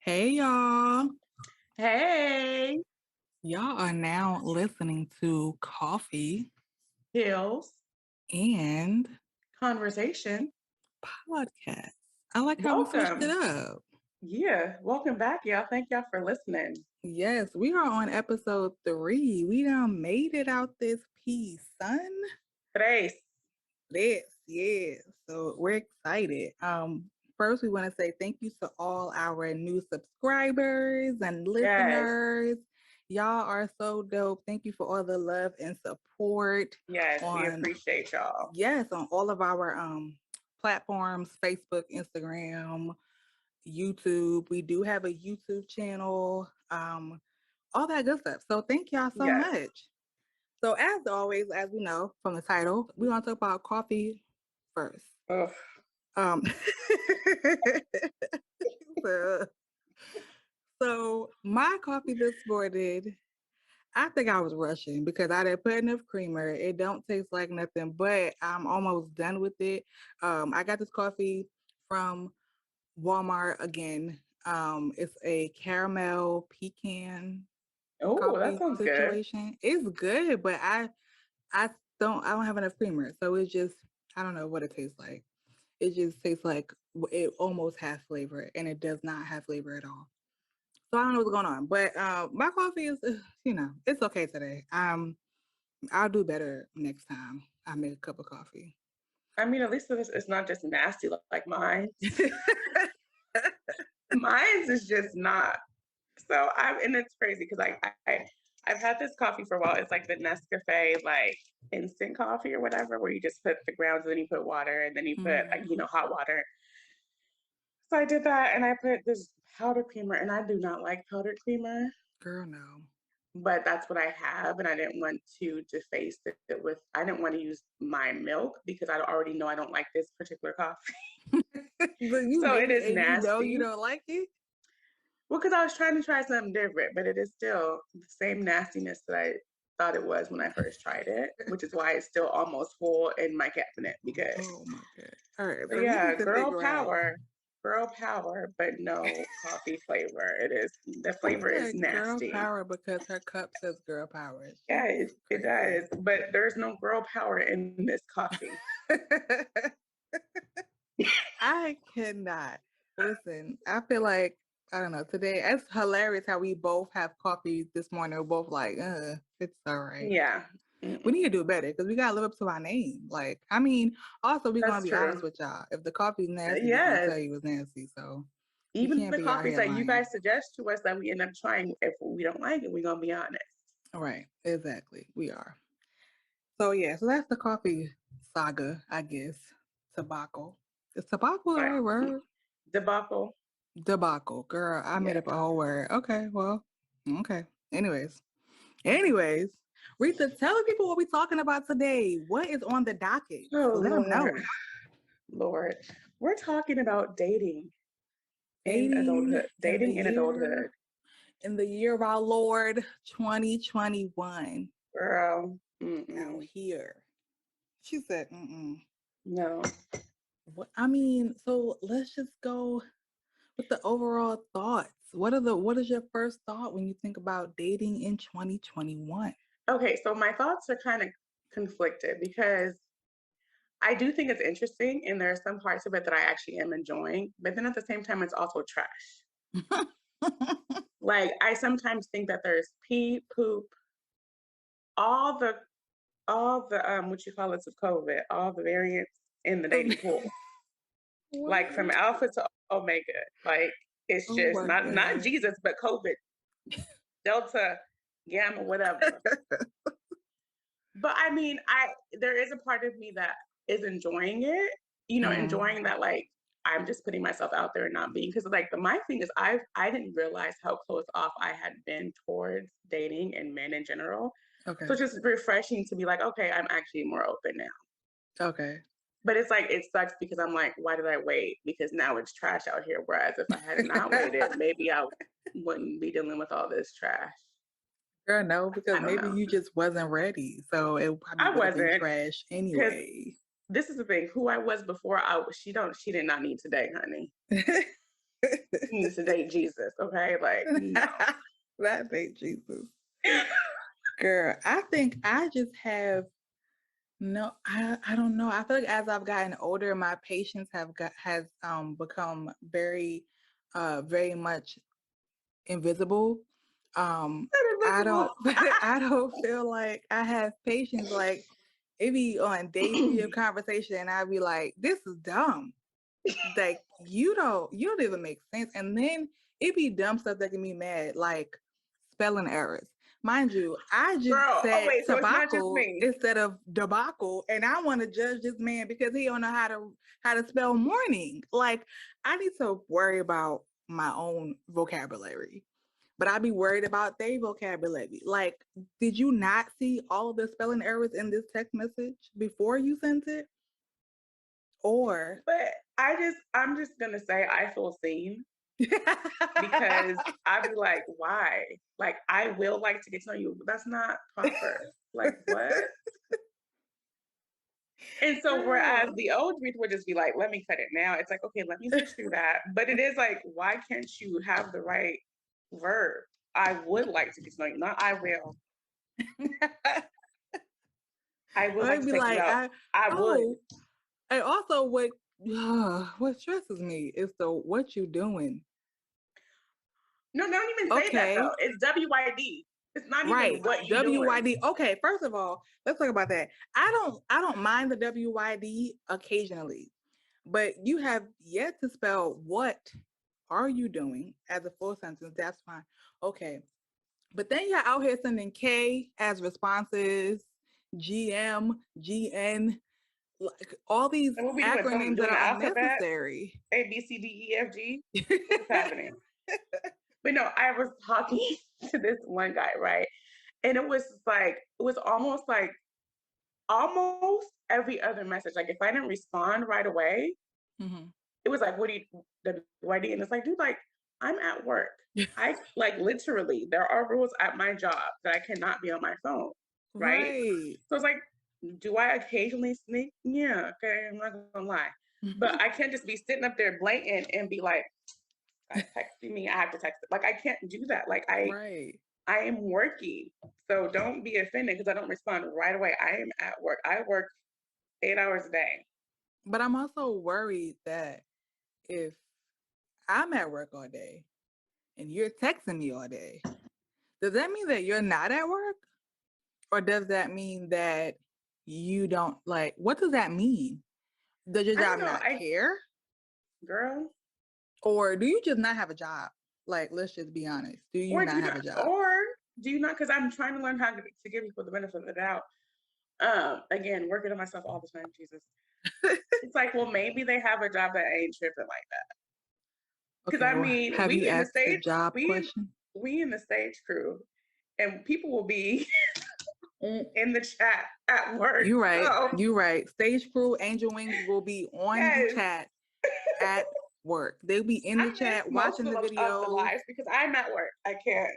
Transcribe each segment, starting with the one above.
Hey y'all. Hey, Y'all are now listening to Coffee Hills and Conversation. Podcast. I like how we switched it Welcome. up. Yeah, welcome back, y'all. Thank y'all for listening. Yes, we are on episode 3. We done made it out this piece, son. Tres. Yes. So we're excited. First we want to say thank you to all our new subscribers and Yes, listeners. Y'all are so dope. Thank you for all the love and support yes, we on appreciate y'all. yes, on all of our platforms, Facebook, Instagram, YouTube. We do have a YouTube channel, all that good stuff. So thank y'all so Yes. much. So as always, as we know from the title, we want to talk about coffee first. Ugh. Um so, so my coffee this morning, I think I was rushing because I didn't put enough creamer. It don't taste like nothing, but I'm almost done with it. I got this coffee from Walmart again. It's a caramel pecan Oh, that coffee sounds good. situation. It's good, but I don't have enough creamer. So it's just I don't know what it tastes like. It just tastes like it almost has flavor and it does not have flavor at all. So I don't know what's going on. But my coffee is it's okay today. I'll do better next time I make a cup of coffee. I mean, at least it's not just nasty like mine. Mine's is just not. So and it's crazy because I've had this coffee for a while. It's like the Nescafe like instant coffee or whatever, where you just put the grounds and then you put water and then you put like Mhm. hot water. So I did that and I put this powder creamer and I do not like powdered creamer, Girl, no. but that's what I have and I didn't want to deface it with I didn't want to use my milk because I already know I don't like this particular coffee. But you So make it it is and you nasty. don't like it? Well, because I was trying to try something different, but it is still the same nastiness that I thought it was when I first tried it, which is why it's still almost full in my cabinet because Oh my God. All right. but So we yeah, need to figure out. girl power, but no coffee flavor. The She flavor is said girl nasty. power because her cup says girl power. Yeah, She's it crazy. does, but there's no girl power in this coffee. I cannot. Listen, I feel like, I don't know, today, it's hilarious how we both have coffee this morning. We're both like, it's all right. Yeah, We need to mm-mm. do better because we got to live up to our name. Like, I mean, also, we're going That's to be honest true. with y'all. If the coffee's nasty, we're going to tell Yes, you it's nasty. So we even can't the be out coffees here that you lying. guys suggest to us that we end up trying, if we don't like it, we're gonna be honest. All right. Exactly. We are. So, yeah, so that's the coffee saga, I guess. Tobacco. Is tobacco the Like right word? debacle. Debacle. Girl, I made Yeah. up a whole word. Okay, well, okay. Anyways, Rita, tell the people what we're talking about today. What is on the docket? Oh Let them Lord, know. Lord, we're talking about dating in Dating adulthood. in the Dating in adulthood, year of our Lord 2021 girl. out Mm-mm. here. She said, mm-mm. No. What I mean, so let's just go with the overall thoughts. What is your first thought when you think about dating in 2021? Okay, so my thoughts are kind of conflicted because I do think it's interesting, and there are some parts of it that I actually am enjoying, but then at the same time, it's also trash. Like I sometimes think that there's pee, poop, all the what you call it of COVID, all the variants in the dating pool, like from What? alpha to omega. Like it's Oh just my not God. Jesus, but COVID, Delta, Gamma, whatever. But I mean, I there is a part of me that is enjoying it, Mm, enjoying that like I'm just putting myself out there and not being because like my thing is I didn't realize how close off I had been towards dating and men in general. So okay. it's just refreshing to be like, okay, I'm actually more open now. Okay. But it's like it sucks because I'm like, why did I wait? Because now it's trash out here. Whereas if I had not waited, maybe I wouldn't be dealing with all this trash. Girl, no, because I don't maybe know. you just wasn't ready. So it probably I would have been wasn't trash because anyway. this is the thing. Who I was before, she did not need today, honey. He needs to date Jesus, okay? Like, no. That ain't Jesus. Girl, I think I just have no, I don't know. I feel like as I've gotten older, my patience has become very much invisible. I don't Invisible. I don't feel like I have patience. Like it be on day three of conversation, and I'd be like, "This is dumb. Like you don't even make sense." And then it be dumb stuff that can be mad, like spelling errors. Mind you, I just Girl, oh said wait, so it's not just tobacco me. instead of debacle, and I want to judge this man because he don't know how to spell morning. Like I need to worry about my own vocabulary, but I'd be worried about their vocabulary. Like, did you not see all of the spelling errors in this text message before you sent it? Or But I'm just gonna say I feel seen because I'd be like, why? Like, I will like to get to know you, but that's not proper. Like, what? And so, whereas Girl. the old Reese would just be like, let me cut it now. It's like, okay, let me push through that. But it is like, why can't you have the right verb? I would like to get to know you, not I will. I would like I'd to be take you like, out. I would. oh, and also what stresses me is the what you doing. No, don't even say that though. Okay, It's WYD. It's not even right. what you doing. WYD. Okay, first of all, let's talk about that. I don't mind the WYD occasionally, but you have yet to spell what are you doing as a full sentence. That's fine. Okay. But then you're out here sending K as responses, GM, GN, like all these And we'll be doing something, acronyms that doing the are alphabet, unnecessary. ABCDEFG. What's happening? But no, I was talking to this one guy, right? And it was like, it was almost every other message. Like if I didn't respond right away, Mhm. it was like, what do you, WYD? And it's like, dude, like, I'm at work. I like literally, there are rules at my job that I cannot be on my phone, right? Right. So it's like, do I occasionally sneak? Yeah, okay, I'm not gonna lie. But I can't just be sitting up there blatant and be like, guys texting me, I have to text it. Like I can't do that. Like Right. I am working. So don't be offended because I don't respond right away. I am at work. I work 8 hours a day. But I'm also worried that if I'm at work all day and you're texting me all day, does that mean that you're not at work? Or does that mean that you don't like what does that mean? Does your I don't job know. not care? Girl, Or do you just not have a job? Like, let's just be honest. Do you or do not you have not, a job? or do you not? Because I'm trying to learn how to give people the benefit of the doubt. Again, working on myself all the time, Jesus. It's like, well, maybe they have a job that ain't tripping like that. Because Okay, I well, mean, have you asked the job we question? we in the stage crew, and people will be in the chat at work. You're right. So You're right. Stage crew, Angel Wings will be on the yes, chat at work. They'll be in I the miss chat most watching the of the videos. lives because I'm at work. I can't.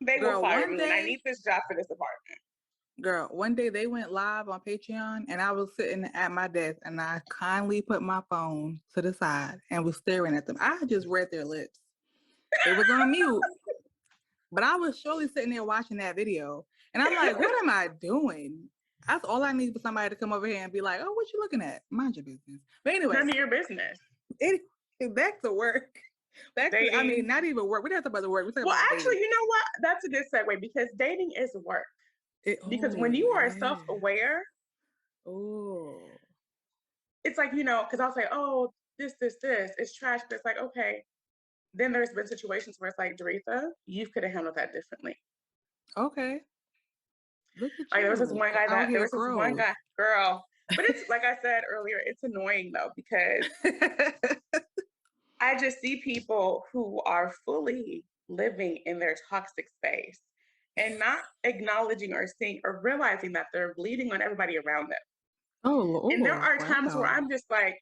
They will Girl, fire one me, and I day, need this job for this apartment. they went live on Patreon and I was sitting at my desk and I kindly put my phone to the side and was staring at them. I just read their lips. It was on mute, but I was surely sitting there watching that video. And I'm like, what am I doing? That's all I need for somebody to come over here and be like, oh, what you looking at? Mind your business. But anyway, None of your business. it, back to work. I mean, Dating. not even work. We didn't talk about the work. We talk Well, about actually, dating. you know what? That's a good segue because dating is work. Because when Oh, you are yeah. self-aware, Oh. it's like, because I'll say, oh, this, it's trash. But it's like, okay. Then there's been situations where it's like, Doretha, you could have handled that differently. Okay. Look at Like you out there here was this one growth. guy, girl. But it's like I said earlier, it's annoying though, because I just see people who are fully living in their toxic space and not acknowledging or seeing or realizing that they're bleeding on everybody around them. Oh, And Lord. Wow. there are times where I'm just like,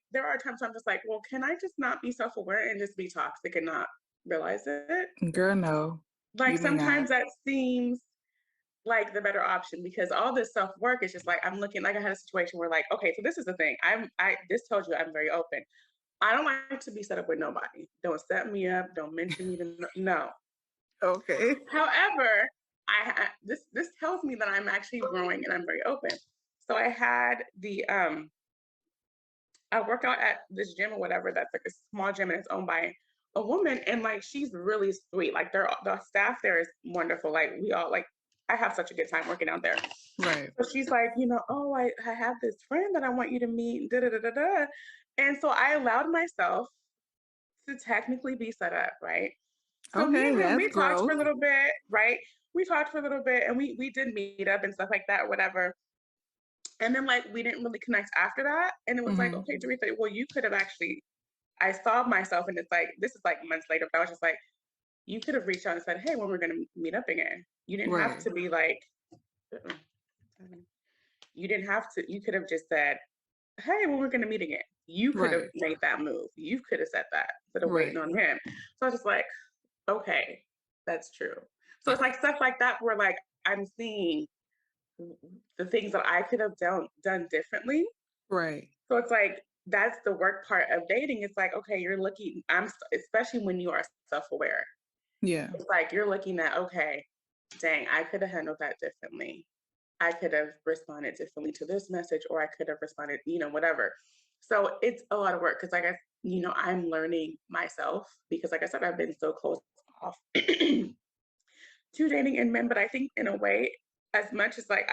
well, can I just not be self aware and just be toxic and not realize it? Girl, no. Like You may not. sometimes that seems like the better option because all this self work is just like I'm looking like I had a situation where like okay so this is the thing I this told you I'm very open I don't like to be set up with nobody. Don't set me up. Don't mention me to no. Okay. However, this tells me that I'm actually growing and I'm very open. So I had I work out at this gym or whatever that's like a small gym and it's owned by a woman and like she's really sweet. Like the staff there is wonderful. Like we all like I have such a good time working out there. Right. So she's like, oh, I have this friend that I want you to meet, da da da da da. And so I allowed myself to technically be set up, right? So me Okay, and him, that's we talked for gross. a little bit, right? We talked for a little bit and we did meet up and stuff like that, whatever. And then like we didn't really connect after that. And it was like, Hmm. okay, Doretha, well, you could have actually I saw myself and it's like this is like months later, but I was just like, you could have reached out and said, hey, when we're gonna meet up again. You didn't have Right. to be like, you didn't have to, you could have just said, hey, when we're gonna meet again. You could have Right. made that move. You could have said that instead of waiting Right. on him. So I was just like, okay, that's true. So it's like stuff like that where like I'm seeing the things that I could have done differently. Right. So it's like that's the work part of dating. It's like, okay, you're looking, especially when you are self-aware. Yeah. It's like you're looking at, okay, dang, I could have handled that differently. I could have responded differently to this message, or I could have responded, whatever. So it's a lot of work because, like I'm learning myself because, like I said, I've been so close off to dating in men. But I think, in a way, as much as like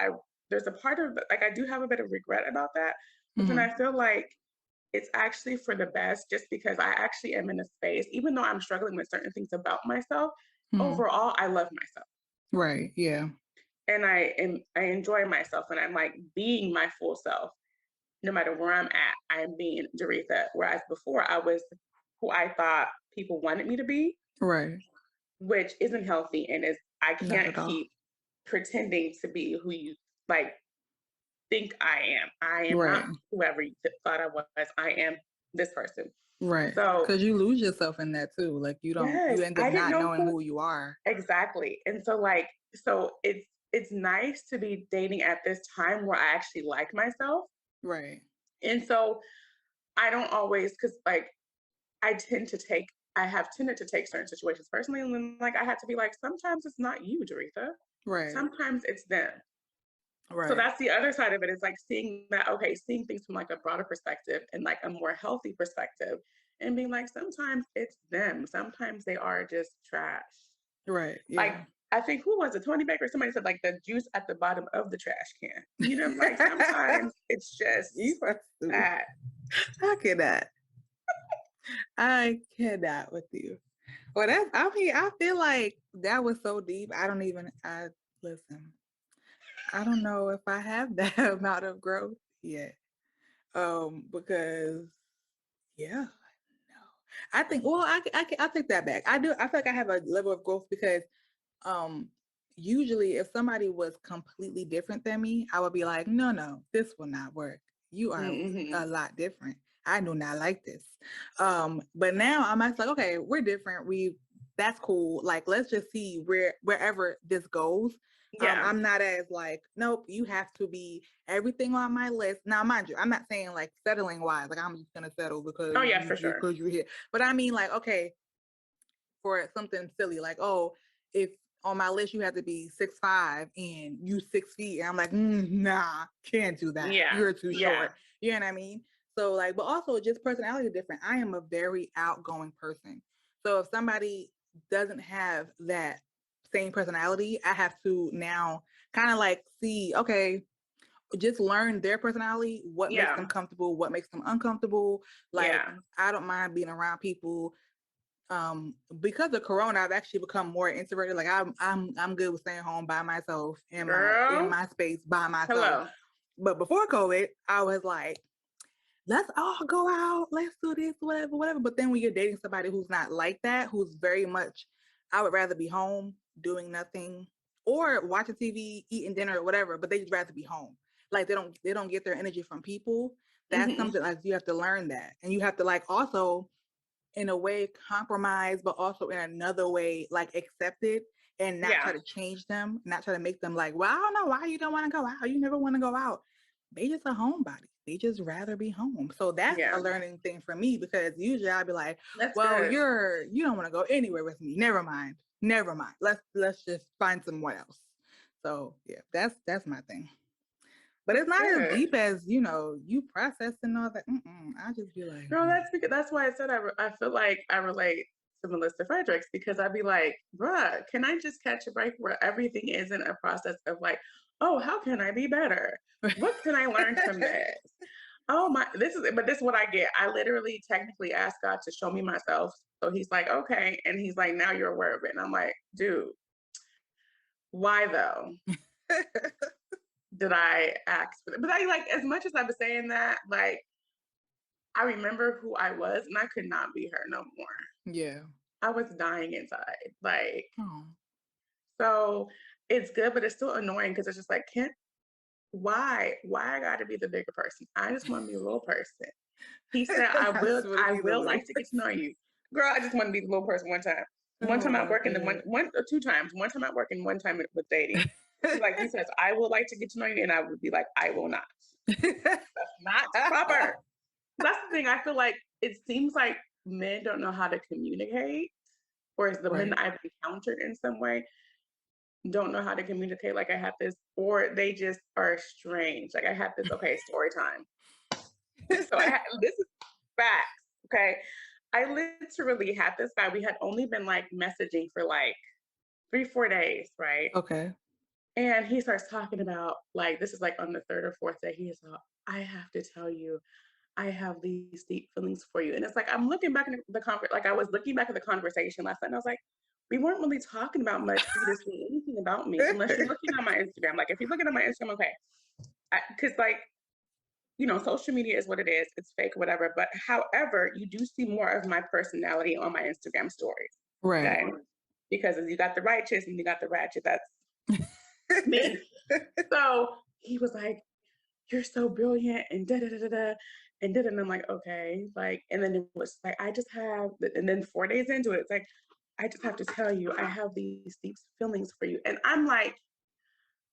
there's a part of like I do have a bit of regret about that. But then Hmm. I feel like it's actually for the best just because I actually am in a space, even though I'm struggling with certain things about myself, Hmm. overall, I love myself Right. Yeah. and I enjoy myself and I'm like being my full self. No matter where I'm at, I'm being Doretha. Whereas before I was who I thought people wanted me to be, Right. which isn't healthy and is I Not can't at all. keep pretending to be who you like think I am. I am Right. not whoever you thought I was. I am this person. Right. So Because you lose yourself in that too. Like yes, you end up I didn't not know knowing who who you are. exactly. And so like it's nice to be dating at this time where I actually like myself. Right. And so I don't always because like I have tended to take certain situations personally and then like I had to be like, sometimes it's not you, Doretha. Right. Sometimes it's them. So Right. that's the other side of it is like seeing that, okay, seeing things from like a broader perspective and like a more healthy perspective and being like, sometimes it's them. Sometimes they are just trash. Right. Like, Yeah. I think who was it? Tony Baker, somebody said like the juice at the bottom of the trash can. Like sometimes it's You just are stupid. that. I cannot. I cannot with you. Well, I mean, I feel like that was so deep. I listen. I don't know if I have that amount of growth yet. Because yeah, no. I think well, I take that back. I do. I feel like I have a level of growth because um usually if somebody was completely different than me, I would be like, no, this will not work. You are Mm-hmm. a lot different. I do not like this. But now I'm actually like, okay, we're different. That's cool. Like let's just see wherever this goes. Yeah. I'm not as like, nope, you have to be everything on my list. Now, mind you, I'm not saying like settling wise, like I'm just gonna settle Oh yeah, for sure. because you're here. But I mean like, okay, for something silly like, oh, if on my list you have to be 6'5" and you 6 feet, and I'm like, nah, can't do that. Yeah. You're too Yeah. short. You know what I mean? So like, but also just personality is different. I am a very outgoing person. So if somebody doesn't have that same personality, I have to now kind of like see, okay, just learn their personality, what makes them Yeah. comfortable, what makes them uncomfortable. Like Yeah. I don't mind being around people because of corona I've actually become more introverted. Like I'm good with staying home by myself in Girl. my space by myself. Hello. But before COVID I was like, let's all go out, let's do this, whatever. But then when you're dating somebody who's not like that, who's very much, I would rather be home doing nothing or watching TV, eating dinner or whatever, but they just rather be home. Like they don't get their energy from people. That's Hmm. something like you have to learn that. And you have to like also in a way compromise, but also in another way, like accept it and not try Yeah. to change them, not try to make them like, well, I don't know why you don't want to go out. You never want to go out. they just a homebody. They just rather be home. So that's Yeah, a learning thing for me because usually I'll be like, that's well, good. you don't want to go anywhere with me. Never mind. Never mind. Let's just find someone else. So yeah, that's my thing. But it's That's not as good. deep as, you processing all that. I just be like, Girl, that's why I said I feel like I relate to Melissa Fredericks because I'd be like, bruh, can I just catch a break where everything isn't a process of like, oh, how can I be better? What can I learn from this? Oh my, this is what I get. I literally technically asked God to show me myself. So he's like, okay. And he's like, now you're aware of it. And I'm like, dude, why though? Did I ask for that? But I like, as much as I was saying that, like, I remember who I was and I could not be her no more. yeah. I was dying inside. Like, Oh. so it's good, but it's still annoying because it's just like, can't why I gotta be the bigger person? I just want to be a little person. He said, I just want to I be the will little like to get to know person. you. Girl, I just want to be the little person one time. One Oh time at my work and then god. one or two times. One time at work and one time with dating. He says, I will like to get to know you, and I would be like, I will not. That's not proper. That's the thing. I feel like it seems like men don't know how to communicate, whereas the men Right. that I've encountered in some way don't know how to communicate. Like I have this, or they just are strange. Like I have this, okay, story time. This is facts. Okay. I literally had this guy. We had only been like messaging for like 3, 4 days, right? Okay. And he starts talking about like this is like on the third or fourth day. He's like, I have to tell you, I have these deep feelings for you. And it's like I'm looking back at the like I was looking back at the conversation last night and I was like, we weren't really talking about much for you to see anything about me unless you're looking at my Instagram. Like if you're looking at my Instagram, okay. Because like, social media is what it is. It's fake, whatever. But however, you do see more of my personality on my Instagram stories. Right. Okay. Because you got the righteous and you got the ratchet. That's me. So he was like, you're so brilliant and da da da da da and did and I'm like, okay, like, and then it was like, I just have, and then 4 days into it, it's like, I just have to tell you, I have these deep feelings for you, and I'm like,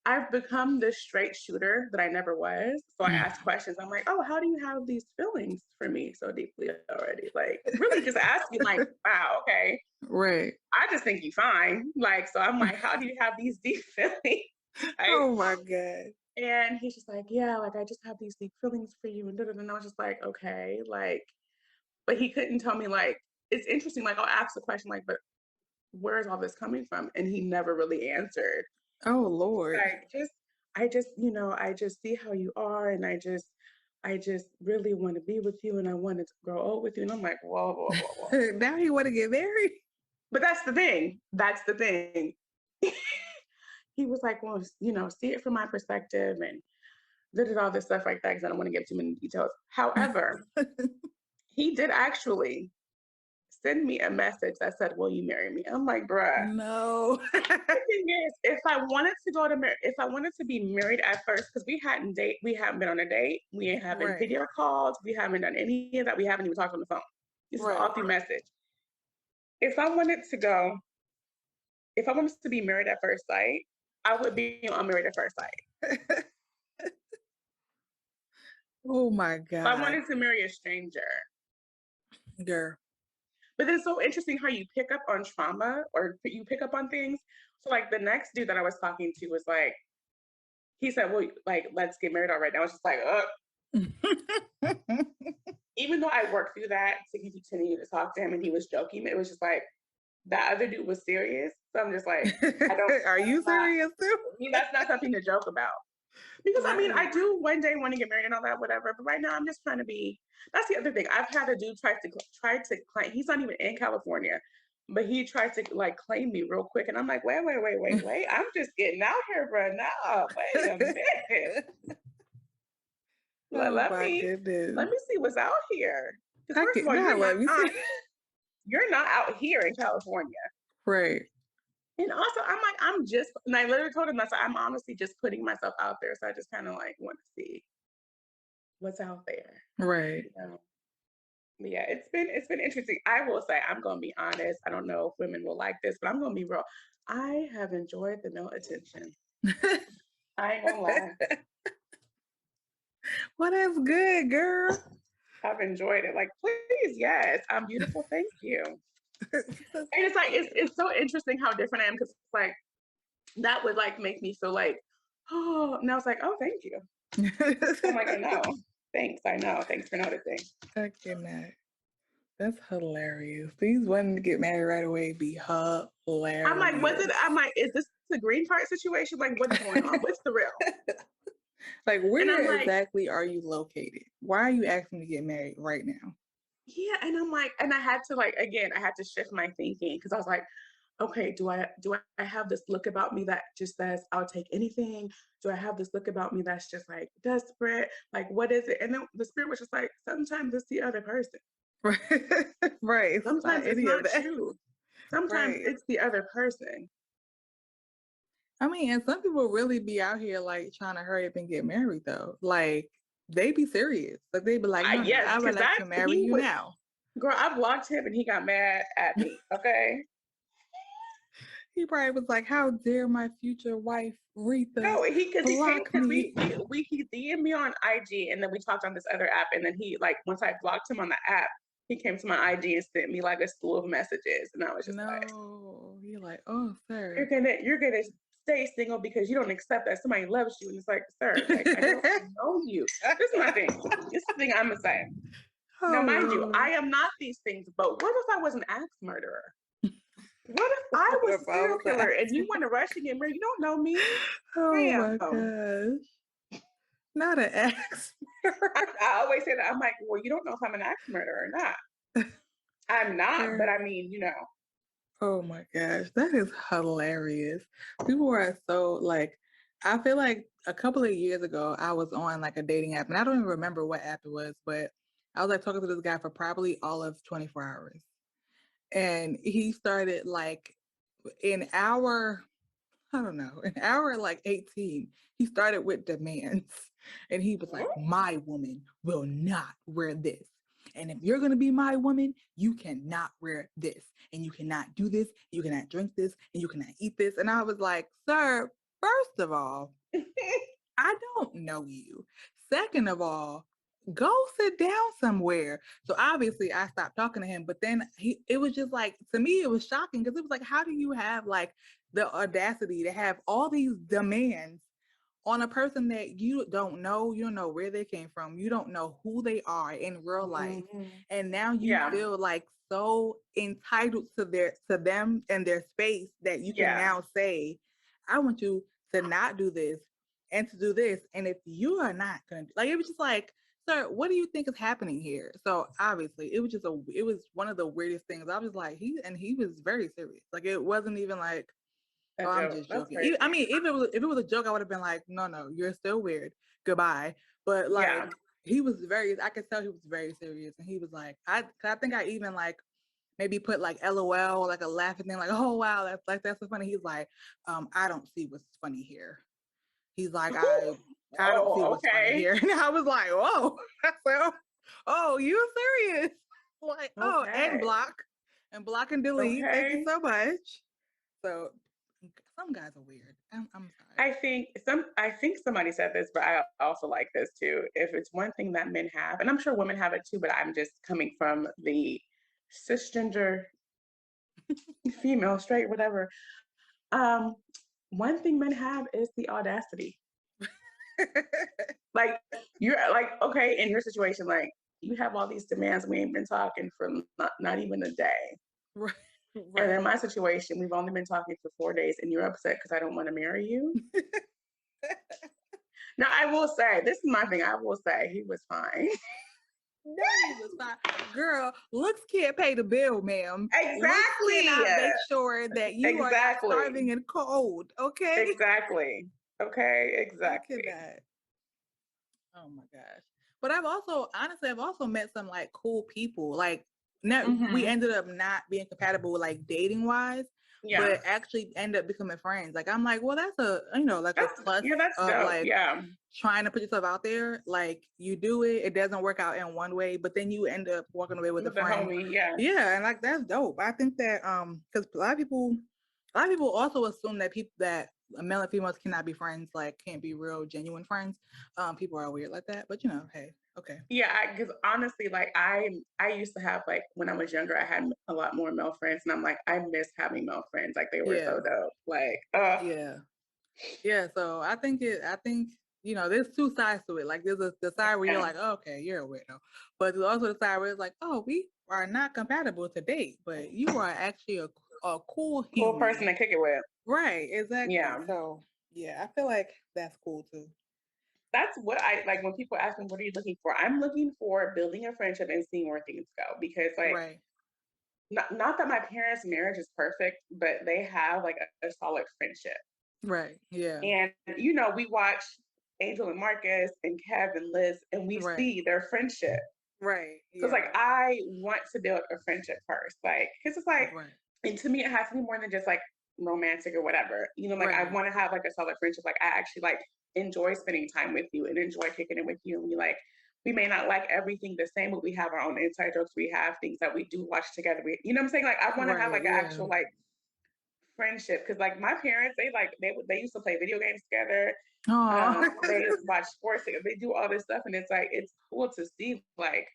I've become this straight shooter that I never was. So I ask questions. I'm like, oh, how do you have these feelings for me so deeply already? Like, really, just asking, like, wow, okay, Right. I just think you fine. Like, so I'm like, how do you have these deep feelings? Right? Oh my god. And he's just like, yeah, like I just have these deep feelings for you. And I was just like, okay, like, but he couldn't tell me like it's interesting. Like I'll ask the question, like, but where is all this coming from? And he never really answered. Oh Lord. Like, I just see how you are, and I just really want to be with you, and I wanted to grow old with you. And I'm like, whoa, whoa, whoa, whoa. Now he want to get married. But that's the thing. That's the thing. He was like, well, see it from my perspective, and did all this stuff like that because I don't want to give too many details. However, he did actually send me a message that said, "Will you marry me?" I'm like, bruh. No. The thing is, if I wanted to be married at first, because we haven't been on a date, we haven't Right. video called, we haven't done any of that, we haven't even talked on the phone. This is Right. all through message. If I wanted to go, if I wanted to be married at first sight, I would be on married at first sight. Oh my If I god. wanted to marry a stranger, Girl. but it's so interesting how you pick up on trauma or you pick up on things. So like the next dude that I was talking to was like, he said, well, like, let's get married already. I was just like, even though I worked through that to continue to talk to him and he was joking, it was just like, that other dude was serious. So I'm just like, Are you that's not, serious too? that's not something to joke about. Because I mean, Right. I do one day want to get married and all that, whatever. But right now, I'm just trying to be. That's the other thing. I've had a dude try to claim. He's not even in California, but he tried to like claim me real quick, and I'm like, wait. I'm just getting out here, bro. Now, wait a minute. Let, Oh let my me goodness. let me see what's out here. Because I first of can all, God let me see. you're not out here in California. Right. And also, I'm like, and I literally told him, I said, I'm honestly just putting myself out there. So I just kind of like want to see what's out there. Right. You know? Yeah, it's been interesting. I will say, I'm gonna be honest. I don't know if women will like this, but I'm gonna be real. I have enjoyed the male attention. I ain't gonna lie. Well, that's good, girl. I've enjoyed it. Like, please, yes, I'm beautiful. Thank you. And it's like Thank it's so interesting how different I am because like that would like make me feel like, oh, and I was like, oh, thank you. you. I'm like, I know. Thanks, I know. Thanks for noticing. I cannot. That's hilarious. These wanting to get married right away be I'm like, was hilarious. it? I'm like, is this a green card situation? Like, what is going on? What's the real? Like, And I'm where like, exactly are you located? Why are you asking to get married right now? yeah. And I'm like, and I had to like again, I had to shift my thinking because I was like, okay, do I have this look about me that just says I'll take anything? Do I have this look about me that's just like desperate? Like, what is it? And then the spirit was just like, sometimes it's the other person. Right. Right. It's not Sometimes it's any of not that. you. Sometimes Right. it's the other person. I mean, and some people really be out here like trying to hurry up and get married though. Like they be serious. Like they be like, no, no, Yes, I would because like that to marry he you was now. girl. I blocked him and he got mad at me. Okay. He probably was like, how dare my future wife, Reatha, No, he because he came block because me? he DM'd me on IG and then we talked on this other app and then he like once I blocked him on the app, he came to my IG and sent me like a slew of messages and I was just like, No. You're like, oh, you're sir. gonna stay single because you don't accept that somebody loves you and it's like, sir, like I don't know you. This is my thing. This is the thing I'm gonna say. Now, Oh, mind you, I Lord. am not these things, but what if I was an axe murderer? What if I What was if a I serial was killer and you asking? want to rush and get married? You don't know me. Oh, my Damn. gosh. Not an ex. I always say that. I'm like, well, you don't know if I'm an axe murderer or not. I'm not, but I mean, Oh my gosh, that is hilarious. People are so like, I feel like a couple of years ago, I was on like a dating app, and I don't even remember what app it was, but I was like talking to this guy for probably all of 24 hours. And he started like in our I don't know, an hour like 18, he started with demands. And he was like, my woman will not wear this. And if you're going to be my woman, you cannot wear this. And you cannot do this. You cannot drink this. And you cannot eat this. And I was like, sir, first of all, I don't know you. Second of all, go sit down somewhere. So obviously I stopped talking to him, but then it was just like, to me, it was shocking because it was like, how do you have like the audacity to have all these demands on a person that you don't know, you don't know where they came from, you don't know who they are in real life. Mhm. And now you Yeah, feel like so entitled to them and their space that you can yeah, now say, I want you to not do this and to do this. And if you are not gonna like it was just like, sir, what do you think is happening here? So obviously it was one of the weirdest things. I was like, he was very serious. Like it wasn't even like, a oh, I'm joke. just That's joking. I crazy. mean, if it was a joke, I would have been like, no, no, you're still weird. Goodbye. But Yeah. like I could tell he was very serious. And he was like, I think I even like maybe put like LOL, like a laughing thing, like, oh wow, that's so funny. He's like, I don't see what's funny here. He's like, I don't see Oh, what's funny okay. here. And I was like, whoa. I said, oh, you serious? Like, oh, Okay. and block and delete. Thank you Okay. so much. So some guys are weird. I'm sorry. I think somebody said this, but I also like this too. If it's one thing that men have, and I'm sure women have it too, but I'm just coming from the cisgender female, straight, whatever. Um, one thing men have is the audacity. Like you're like, okay, in your situation, like you have all these demands. We ain't been talking for not even a day. Right. And in Right. my situation, we've only been talking for 4 days, and you're upset because I don't want to marry you. Now, I will say, this is my thing. I will say he was fine. No, he was not. Girl, looks can't pay the bill, ma'am. Looks Exactly. cannot make sure that you are not Exactly. starving and cold. Okay. Exactly. Okay. I Exactly. cannot. Oh my gosh. But I've also met some like cool people. Like now we Hmm. ended up not being compatible like dating wise, Yeah. but actually end up becoming friends. Like I'm like, well, that's like a plus That's of dope. like Yeah. trying to put yourself out there. Like you do it, it doesn't work out in one way, but then you end up walking away with a With the friend. homie. Yeah. Yeah, and like that's dope. I think that because a lot of people also assume that people that male and females cannot be friends, like can't be real genuine friends. People are weird like that, but hey, okay. Yeah, because honestly, like I used to have like when I was younger, I had a lot more male friends, and I'm like I miss having male friends. Like they were Yeah, so dope. Like, yeah, yeah. So I think there's two sides to it. Like there's the side where you're yeah, like, oh, okay, you're a weirdo, but there's also the side where it's like, oh, we are not compatible to date, but you are actually a cool cool person human. to kick it with. Right, exactly. Yeah, So yeah, I feel like that's cool too. that's what I like when people ask me, "What are you looking for?" I'm looking for building a friendship and seeing where things go because like Right, not that my parents' marriage is perfect, but they have like a solid friendship. right, yeah, And we watch Angel and Marcus and Kev and Liz, and we right, see their friendship. right, So it's like yeah, I want to build a friendship first, like because it's like, right, and to me, it has to be more than just like romantic or whatever. Like I right, want to have like a solid friendship. Like I actually like enjoy spending time with you and enjoy kicking it with you. And we may not like everything the same, but we have our own inside jokes. We have things that we do watch together. You know what I'm saying? Like I want to have right, like an yeah. actual like friendship because like my parents, they used to play video games together. Oh, They watch sports together. They do all this stuff, and it's like it's cool to see like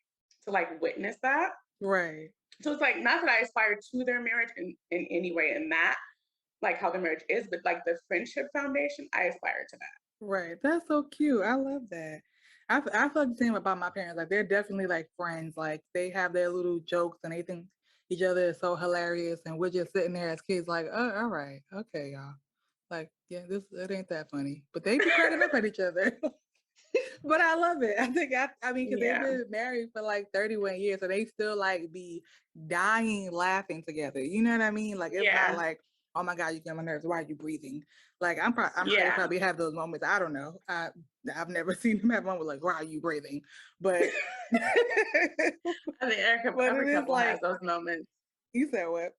to like witness that. right. So it's like not that I aspire to their marriage in any way in that, like how the marriage is, but like the friendship foundation, I aspire to that. Right. That's so cute. I love that. I feel the same about my parents. Like they're definitely like friends. Like they have their little jokes and they think each other is so hilarious. And we're just sitting there as kids like, oh, all right. Okay, y'all. Like, yeah, it ain't that funny. But they be cracking up at each other. But I love it. I mean, because they've Yeah. been married for like 31 years, so they still like be dying laughing together. You know what I mean? Like it's not Yeah. like, oh my God, you get on my nerves. Why are you breathing? Like I'm sure they Yeah. probably have those moments. I don't know. I've never seen them have a moment like, why are you breathing? But but I think it every is couple has like those moments. you said what?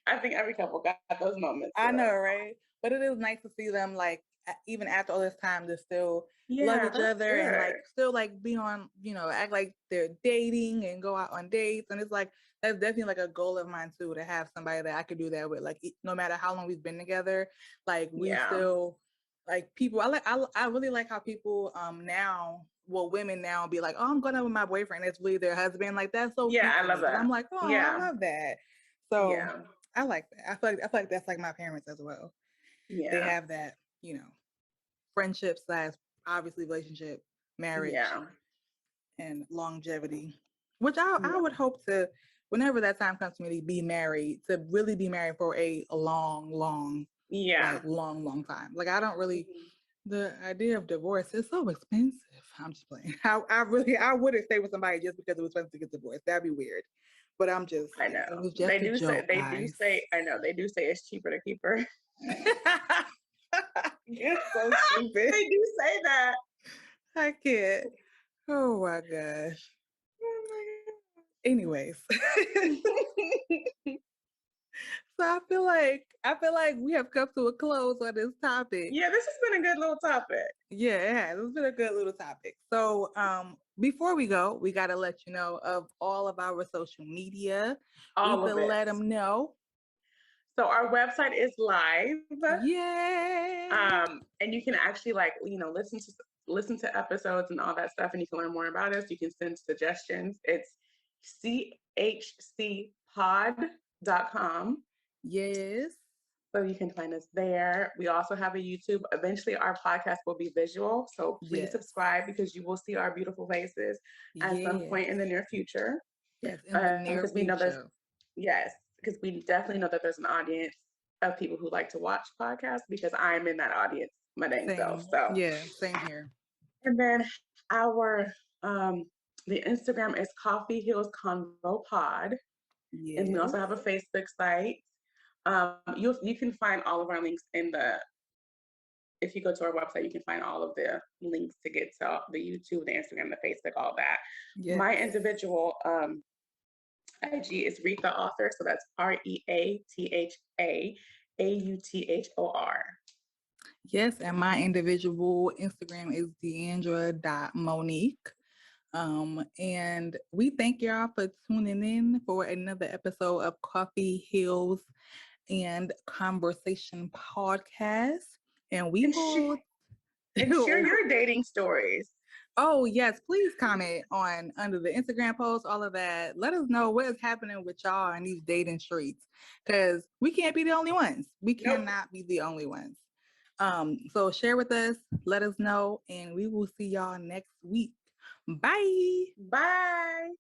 I think every couple got those moments. I So know, right? But it is nice to see them like even after all this time to still love yeah, each that's other and good. like still like be on, act like they're dating and go out on dates. And it's like that's definitely like a goal of mine too, to have somebody that I could do that with. Like no matter how long we've been together, like we Yeah. still like people I really like how people now women now be like, oh, I'm going out with my boyfriend. It's really their husband. Like that's so Yeah, cute I to love me. Cause I'm that. like, oh, I Yeah. love that. So Yeah. I like that. I feel like that's like my parents as well. They Yeah. have that, friendship slash obviously relationship, marriage, Yeah. and longevity. Which I Yeah. would hope to, whenever that time comes to me to be married, to really be married for a long, Yeah. like long time. Like I don't really Mhm. the idea of divorce is so expensive. I'm just playing. I wouldn't stay with somebody just because it was expensive to get divorced. That'd be weird. But I it know. was just a joke, They do guys. say I know they do say it's cheaper to keep her. You're so stupid. They do say that. I can't. Oh my gosh. Oh Anyways, my so God. I feel like we have come to a close on this topic. Yeah, this has been a good little topic. Yeah, it has. It's been a good little topic. So, before we go, we got to let you know of all of our social media. We All could of it. let them know. So our website is live. Yay! And you can actually like, listen to episodes and all that stuff and you can learn more about us. You can send suggestions. It's chcpod.com. Yes, So you can find us there. We also have a YouTube. Eventually, our podcast will be visual. So please yes, subscribe because you will see our beautiful faces at some yes, point in the near future. yes. In the near Because we know future. yes, because we definitely know that there's an audience of people who like to watch podcasts because I'm in that audience my dang self. Same. So, Yeah, same here. and then our, um, the Instagram is Coffee Heals Convo Pod. And we Yes. also have a Facebook site. You can find all of our links if you go to our website, you can find all of the links to get to the YouTube, the Instagram, the Facebook, all that. Yes. My individual IG is Reatha Author, so that's ReathaAuthor. Yes, and my individual Instagram is Deandra.Monique. And we thank y'all for tuning in for another episode of Coffee Hills and Conversation Podcast. and we And will. and share your dating stories. Oh, yes, please comment on under the Instagram post, all of that. Let us know what is happening with y'all in these dating streets because we can't be the only ones. We Nope. cannot be the only ones. So share with us, let us know, and we will see y'all next week. Bye. Bye.